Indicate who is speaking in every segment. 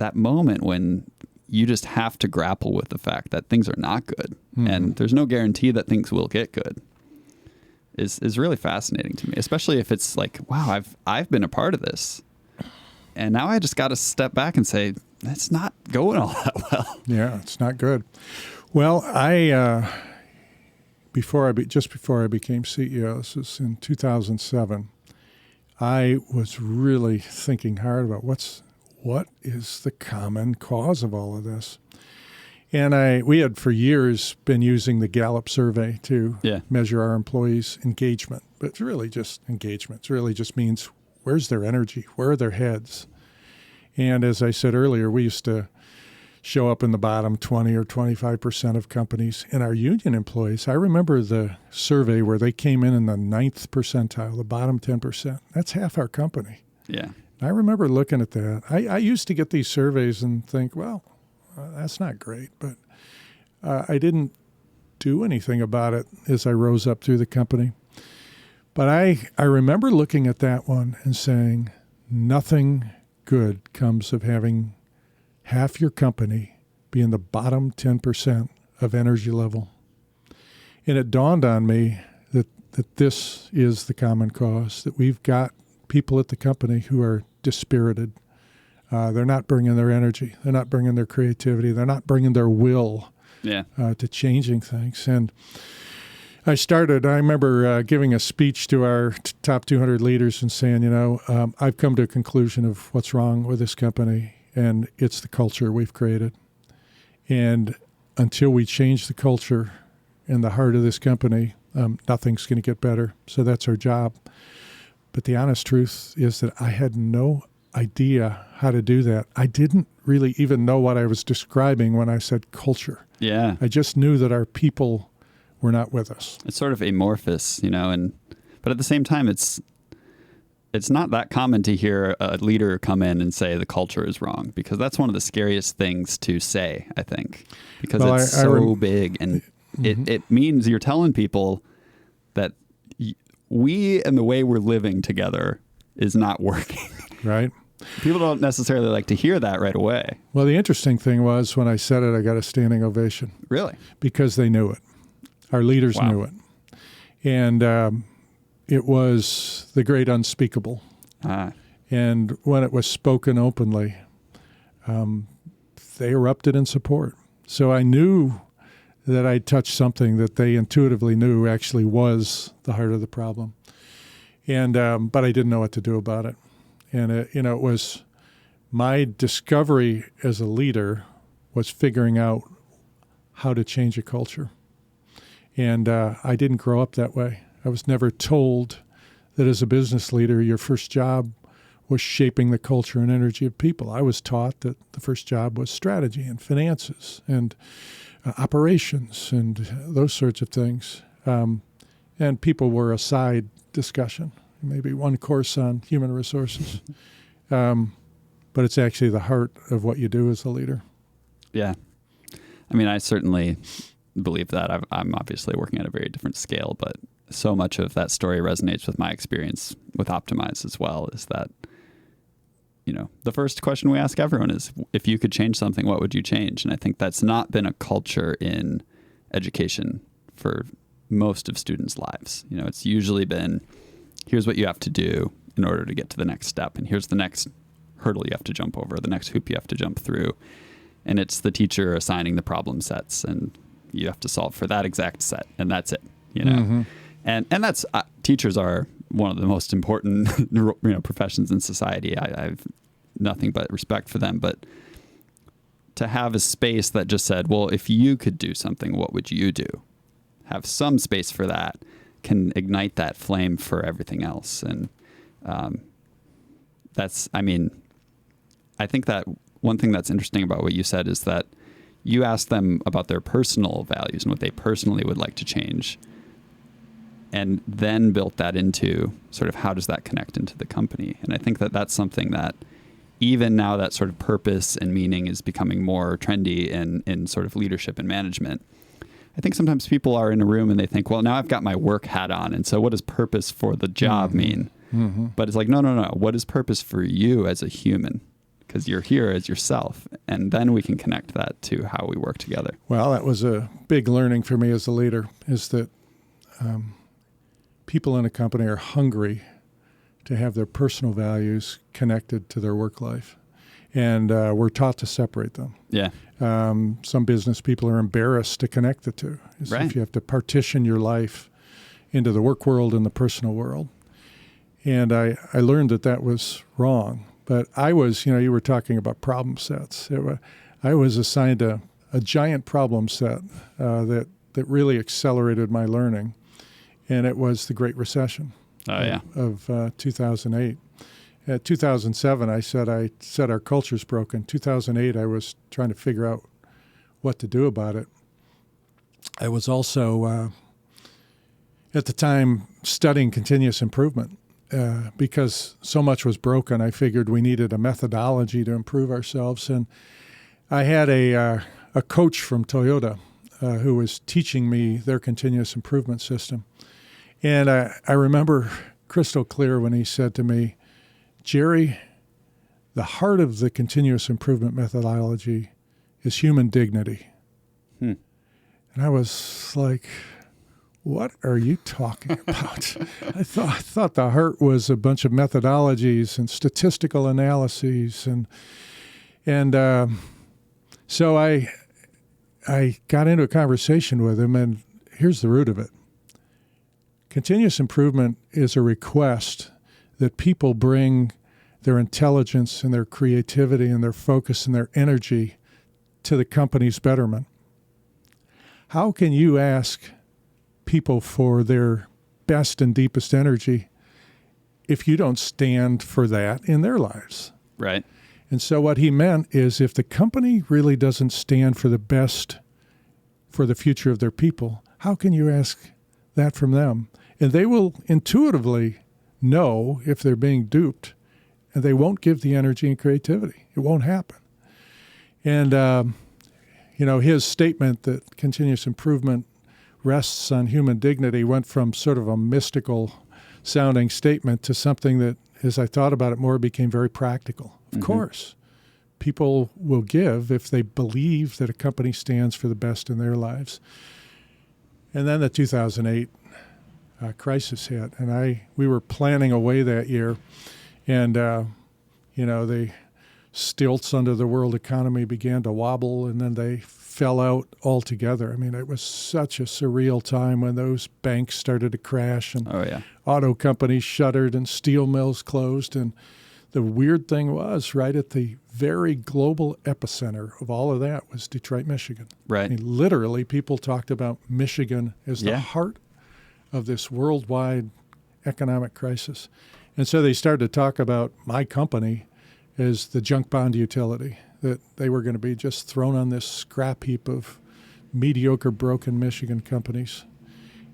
Speaker 1: that moment when you just have to grapple with the fact that things are not good, and there's no guarantee that things will get good, is really fascinating to me, especially if it's like, wow, I've been a part of this, and now I just got to step back and say, that's not going all that well.
Speaker 2: Yeah, it's not good. Well, before I became CEO, this was in 2007, I was really thinking hard about what is the common cause of all of this. And we had for years been using the Gallup survey to measure our employees' engagement. But it's really just engagement. It really just means, where's their energy? Where are their heads? And as I said earlier, we used to show up in the bottom 20 or 25% of companies. And our union employees, I remember the survey where they came in the 9th percentile, the bottom 10%. That's half our company.
Speaker 1: Yeah.
Speaker 2: I remember looking at that. I used to get these surveys and think, well, that's not great. But I didn't do anything about it as I rose up through the company. But I remember looking at that one and saying, nothing good comes of having half your company be in the bottom 10% of energy level. And it dawned on me that this is the common cause, that we've got people at the company who are dispirited. They're not bringing their energy. They're not bringing their creativity. They're not bringing their will to changing things. And I remember giving a speech to our top 200 leaders and saying, I've come to a conclusion of what's wrong with this company, and it's the culture we've created. And until we change the culture in the heart of this company, nothing's going to get better. So that's our job. But the honest truth is that I had no idea how to do that. I didn't really even know what I was describing when I said culture.
Speaker 1: Yeah.
Speaker 2: I just knew that our people were not with us.
Speaker 1: It's sort of amorphous, but at the same time, it's not that common to hear a leader come in and say the culture is wrong, because that's one of the scariest things to say, I think, because it's so big, and it means you're telling people that we and the way we're living together is not working.
Speaker 2: Right.
Speaker 1: People don't necessarily like to hear that right away.
Speaker 2: Well, the interesting thing was when I said it, I got a standing ovation.
Speaker 1: Really?
Speaker 2: Because they knew it. Our leaders knew it. And it was the great unspeakable. And when it was spoken openly, they erupted in support. So I knew that I touched something that they intuitively knew actually was the heart of the problem. And but I didn't know what to do about it. And it was my discovery as a leader was figuring out how to change a culture. And I didn't grow up that way. I was never told that as a business leader, your first job was shaping the culture and energy of people. I was taught that the first job was strategy and finances and operations and those sorts of things. And people were a side discussion, maybe one course on human resources. But it's actually the heart of what you do as a leader. Yeah.
Speaker 1: I mean, I certainly believe that. I'm obviously working at a very different scale, but so much of that story resonates with my experience with Optimize as well, is that, the first question we ask everyone is, if you could change something, what would you change? And I think that's not been a culture in education for most of students' lives. It's usually been, here's what you have to do in order to get to the next step, and here's the next hurdle you have to jump over, the next hoop you have to jump through. And it's the teacher assigning the problem sets, and you have to solve for that exact set, and that's it. And that's teachers are one of the most important professions in society. I have nothing but respect for them, but to have a space that just said, well, if you could do something, what would you do? Have some space for that can ignite that flame for everything else. And I think that one thing that's interesting about what you said is that you asked them about their personal values and what they personally would like to change, and then built that into sort of how does that connect into the company. And I think that that's something that even now that sort of purpose and meaning is becoming more trendy in sort of leadership and management. I think sometimes people are in a room and they think, well, now I've got my work hat on, and so what does purpose for the job mean? But it's like, no. What is purpose for you as a human? because you're here as yourself. And then we can connect that to how we work together.
Speaker 2: Well, that was a big learning for me as a leader, is that people in a company are hungry to have their personal values connected to their work life. And we're taught to separate them.
Speaker 1: Yeah.
Speaker 2: Some business people are embarrassed to connect the two.
Speaker 1: Right.
Speaker 2: If you have to partition your life into the work world and the personal world. And I learned that was wrong. But I was, you were talking about problem sets. I was assigned a giant problem set that really accelerated my learning. And it was the Great Recession of 2008. At 2007, I said our culture's broken. 2008, I was trying to figure out what to do about it. I was also, at the time, studying continuous improvement. Because so much was broken, I figured we needed a methodology to improve ourselves. And I had a coach from Toyota who was teaching me their continuous improvement system. And I remember crystal clear when he said to me, Gerry, the heart of the continuous improvement methodology is human dignity. And I was like, what are you talking about? I thought the heart was a bunch of methodologies and statistical analyses. And so I got into a conversation with him, and here's the root of it. Continuous improvement is a request that people bring their intelligence and their creativity and their focus and their energy to the company's betterment. How can you ask people for their best and deepest energy if you don't stand for that in their lives?
Speaker 1: Right.
Speaker 2: And so what he meant is if the company really doesn't stand for the best for the future of their people, how can you ask that from them? And they will intuitively know if they're being duped, and they won't give the energy and creativity. It won't happen. And, his statement that continuous improvement rests on human dignity went from sort of a mystical sounding statement to something that, as I thought about it more, became very practical. Of course, people will give if they believe that a company stands for the best in their lives. And then the 2008 crisis hit, and we were planning away that year, and the stilts under the world economy began to wobble, and then they fell out altogether. I mean, it was such a surreal time when those banks started to crash, and auto companies shuttered, and steel mills closed. And the weird thing was, right at the very global epicenter of all of that was Detroit, Michigan.
Speaker 1: Right.
Speaker 2: I mean, literally, people talked about Michigan as the heart of this worldwide economic crisis. And so they started to talk about my company as the junk bond utility, that they were going to be just thrown on this scrap heap of mediocre, broken Michigan companies.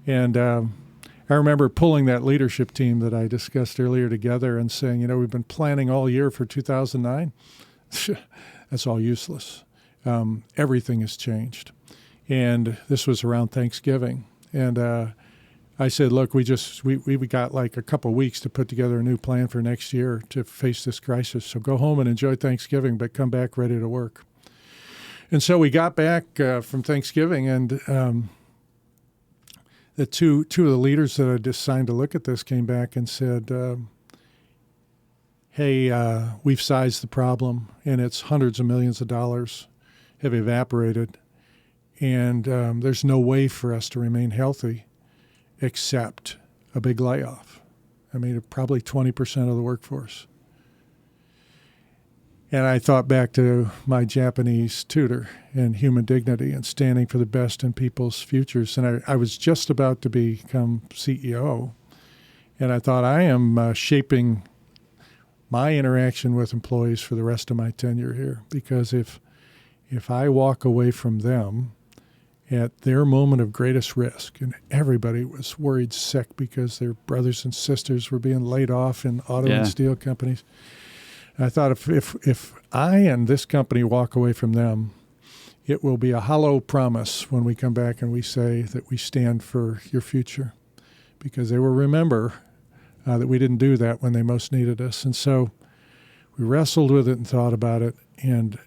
Speaker 2: And I remember pulling that leadership team that I discussed earlier together and saying, we've been planning all year for 2009. That's all useless. Everything has changed. And this was around Thanksgiving. And I said, look, we got like a couple of weeks to put together a new plan for next year to face this crisis. So go home and enjoy Thanksgiving, but come back ready to work. And so we got back from Thanksgiving, and the two of the leaders that I assigned to look at this came back and said, hey, we've sized the problem, and it's hundreds of millions of dollars have evaporated, and there's no way for us to remain healthy except a big layoff. I mean, probably 20% of the workforce. And I thought back to my Japanese tutor and human dignity and standing for the best in people's futures. And I was just about to become CEO. And I thought, I am shaping my interaction with employees for the rest of my tenure here. Because if I walk away from them at their moment of greatest risk, and everybody was worried sick because their brothers and sisters were being laid off in auto and steel companies. And I thought if I and this company walk away from them, it will be a hollow promise when we come back and we say that we stand for your future, because they will remember that we didn't do that when they most needed us. And so We wrestled with it and thought about it, and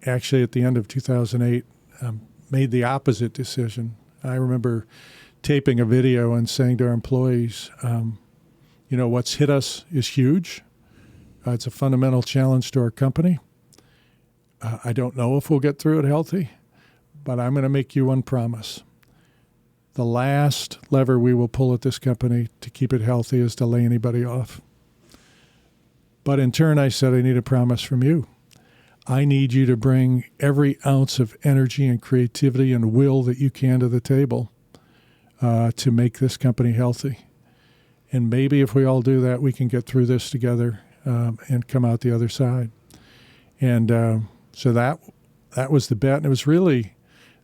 Speaker 2: actually at the end of 2008, made the opposite decision. I remember taping a video and saying to our employees, what's hit us is huge. It's a fundamental challenge to our company. I don't know if we'll get through it healthy, but I'm going to make you one promise. The last lever we will pull at this company to keep it healthy is to lay anybody off. But in turn, I said, I need a promise from you. I need you to bring every ounce of energy and creativity and will that you can to the table to make this company healthy. And maybe if we all do that, we can get through this together and come out the other side. And so that was the bet. And it was really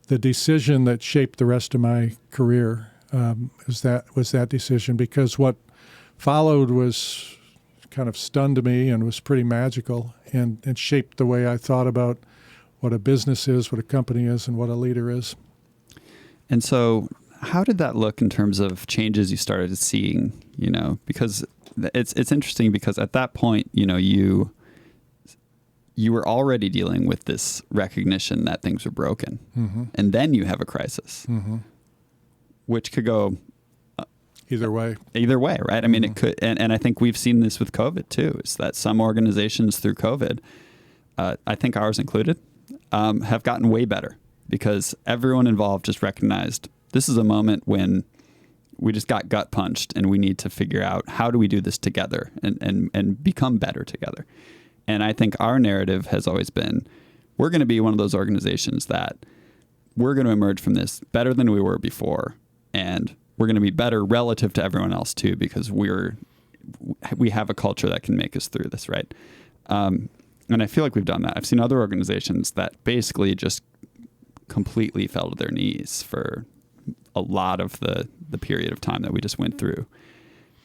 Speaker 2: the decision that shaped the rest of my career. Was that decision, because what followed was kind of stunned me and was pretty magical and shaped the way I thought about what a business is, what a company is, and what a leader is. And
Speaker 1: so how did that look in terms of changes you started seeing, because it's interesting because at that point, you were already dealing with this recognition that things were broken. Mm-hmm. And then you have a crisis, mm-hmm. which could go
Speaker 2: either way,
Speaker 1: right? I mean, mm-hmm. It could, and I think we've seen this with COVID too, is that some organizations through COVID, I think ours included, have gotten way better because everyone involved just recognized this is a moment when we just got gut punched and we need to figure out how do we do this together and become better together. And I think our narrative has always been, we're going to be one of those organizations that we're going to emerge from this better than we were before. And we're going to be better relative to everyone else too, because we have a culture that can make us through this, right? And I feel like we've done that. I've seen other organizations that basically just completely fell to their knees for a lot of the period of time that we just went through.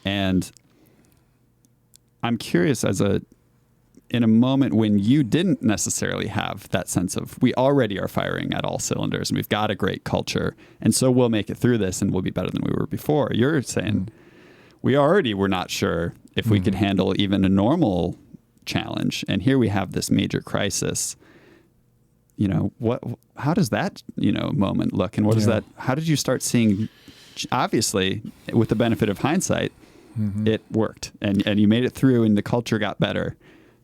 Speaker 1: And I'm curious, in a moment when you didn't necessarily have that sense of, we already are firing at all cylinders and we've got a great culture, and so we'll make it through this and we'll be better than we were before. You're saying, we already were not sure if we could handle even a normal challenge, and here we have this major crisis. How does that, moment look, and what is that? How did you start seeing? Obviously, with the benefit of hindsight, mm-hmm. it worked, and you made it through, and the culture got better.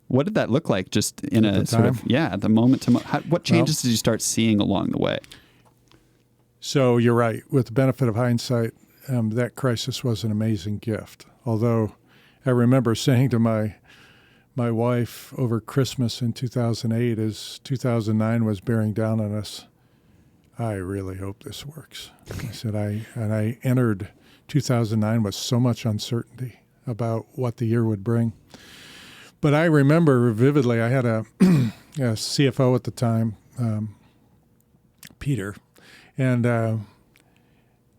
Speaker 1: What did that look like, just in a sort of at the moment to what changes did you start seeing along the way?
Speaker 2: So you're right. With the benefit of hindsight, that crisis was an amazing gift. Although I remember saying to my wife over Christmas in 2008, as 2009 was bearing down on us, I really hope this works. I said, I entered 2009 with so much uncertainty about what the year would bring. But I remember vividly, I had a CFO at the time, Peter, and I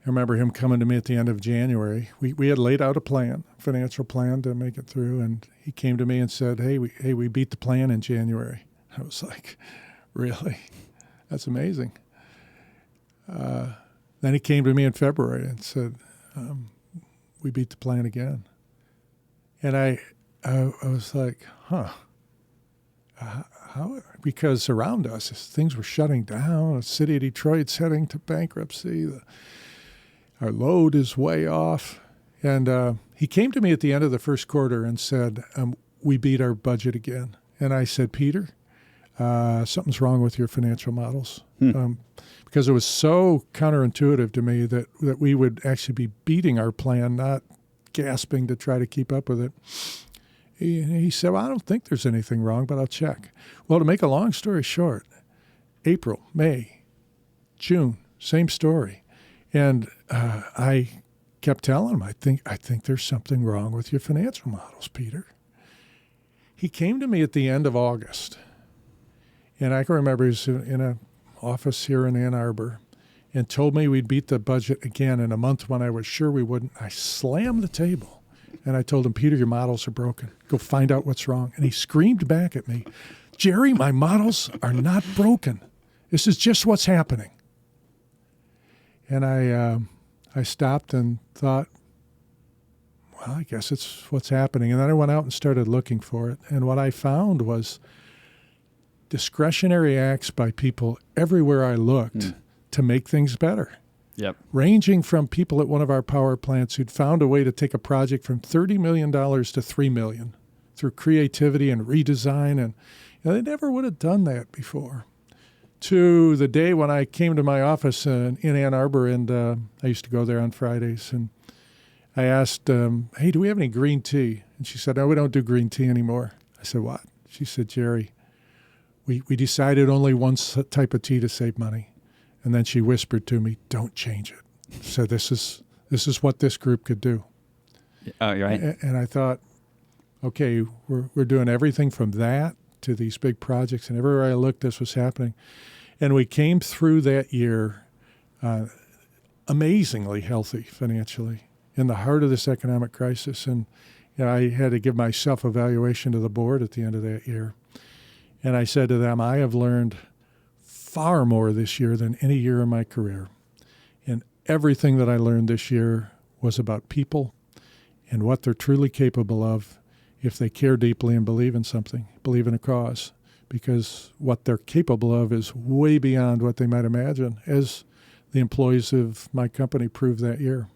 Speaker 2: remember him coming to me at the end of January. We had laid out a financial plan to make it through, and he came to me and said, hey, we beat the plan in January. I was like, really? That's amazing. Then he came to me in February and said, we beat the plan again. And I was like, how? Because around us, things were shutting down. The city of Detroit's heading to bankruptcy. Our load is way off. And he came to me at the end of the first quarter and said, we beat our budget again. And I said, Peter, something's wrong with your financial models. Because it was so counterintuitive to me that we would actually be beating our plan, not gasping to try to keep up with it. He said, well, I don't think there's anything wrong, but I'll check. Well, to make a long story short, April, May, June, same story. And I kept telling him, I think there's something wrong with your financial models, Peter. He came to me at the end of August. And I can remember he was in an office here in Ann Arbor and told me we'd beat the budget again in a month when I was sure we wouldn't. I slammed the table. And I told him, Peter, your models are broken. Go find out what's wrong. And he screamed back at me, Gerry, my models are not broken. This is just what's happening. And I stopped and thought, well, I guess it's what's happening. And then I went out and started looking for it. And what I found was discretionary acts by people everywhere I looked to make things better.
Speaker 1: Yep.
Speaker 2: Ranging from people at one of our power plants who'd found a way to take a project from $30 million to $3 million through creativity and redesign. And they never would have done that before. To the day when I came to my office in Ann Arbor, and I used to go there on Fridays, and I asked, hey, do we have any green tea? And she said, no, we don't do green tea anymore. I said, what? She said, Gerry, we decided only one type of tea to save money. And then she whispered to me, don't change it. So this is what this group could do.
Speaker 1: Oh, you're right.
Speaker 2: And I thought, okay, we're doing everything from that to these big projects. And everywhere I looked, this was happening. And we came through that year amazingly healthy financially in the heart of this economic crisis. And I had to give my self-evaluation to the board at the end of that year. And I said to them, I have learned far more this year than any year in my career. And everything that I learned this year was about people and what they're truly capable of if they care deeply and believe in something, believe in a cause. Because what they're capable of is way beyond what they might imagine, as the employees of my company proved that year.